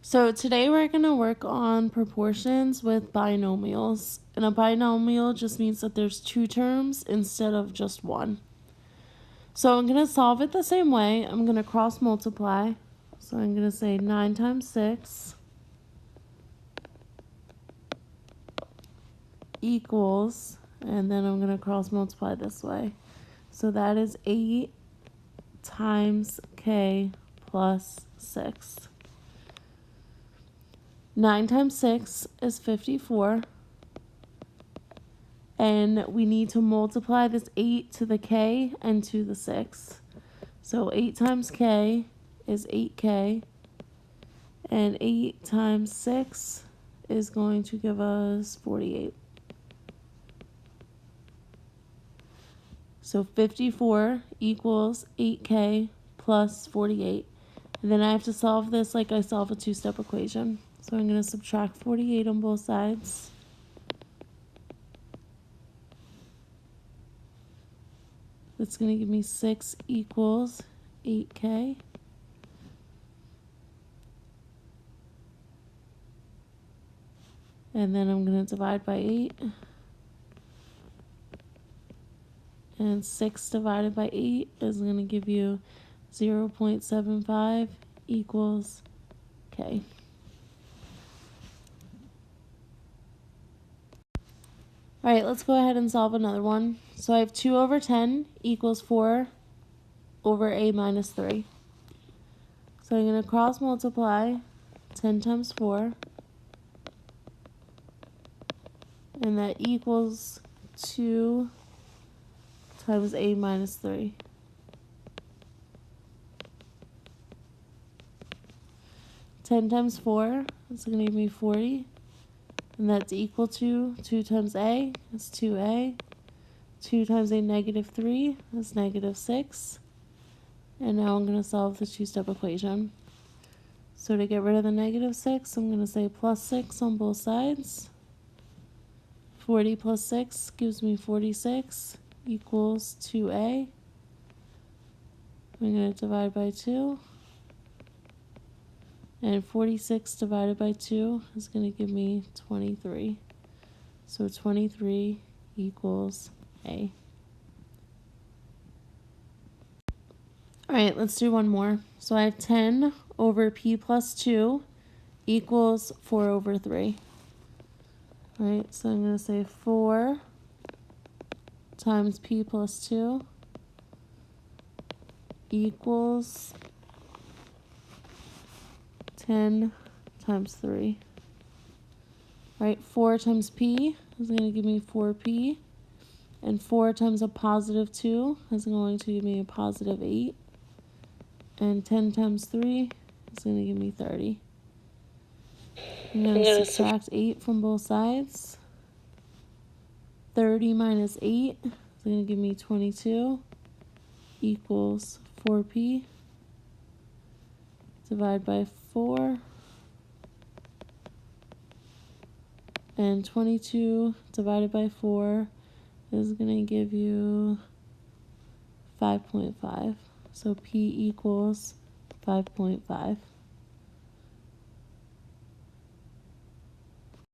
So today we're going to work on proportions with binomials. And a binomial just means that there's two terms instead of just one. So I'm going to solve it the same way. I'm going to cross multiply. So I'm going to say 9 times 6 equals, and then I'm going to cross multiply this way. So that is 8 times k plus 6. 9 times 6 is 54. And we need to multiply this 8 to the k and to the 6. So 8 times k is 8k. And 8 times 6 is going to give us 48. So 54 equals 8k plus 48. And then I have to solve this like I solve a two-step equation. So I'm going to subtract 48 on both sides. That's going to give me 6 equals 8k. And then I'm going to divide by 8. And 6 divided by 8 is going to give you 0.75 equals k. All right, let's go ahead and solve another one. So I have 2 over 10 equals 4 over a minus 3. So I'm going to cross multiply 10 times 4. And that equals 2 times a minus 3. Ten times 4 is going to give me 40. And that's equal to 2 times a is 2a. 2 times a negative 3 is negative 6. And now I'm going to solve the two-step equation. So to get rid of the negative 6, I'm going to say plus 6 on both sides. 40 plus 6 gives me 46 equals 2a. I'm going to divide by 2. And 46 divided by 2 is going to give me 23. So 23 equals a. All right, let's do one more. So I have 10 over p plus 2 equals 4 over 3. All right, so I'm going to say 4 times p plus 2 equals 10 times 3. All right, 4 times p is going to give me 4p. And 4 times a positive 2 is going to give me a positive 8. And 10 times 3 is going to give me 30. I'm going to subtract 8 from both sides. 30 minus 8 is going to give me 22 equals 4p. Divide by 4. And 22 divided by 4 is going to give you 5.5. So p equals 5.5.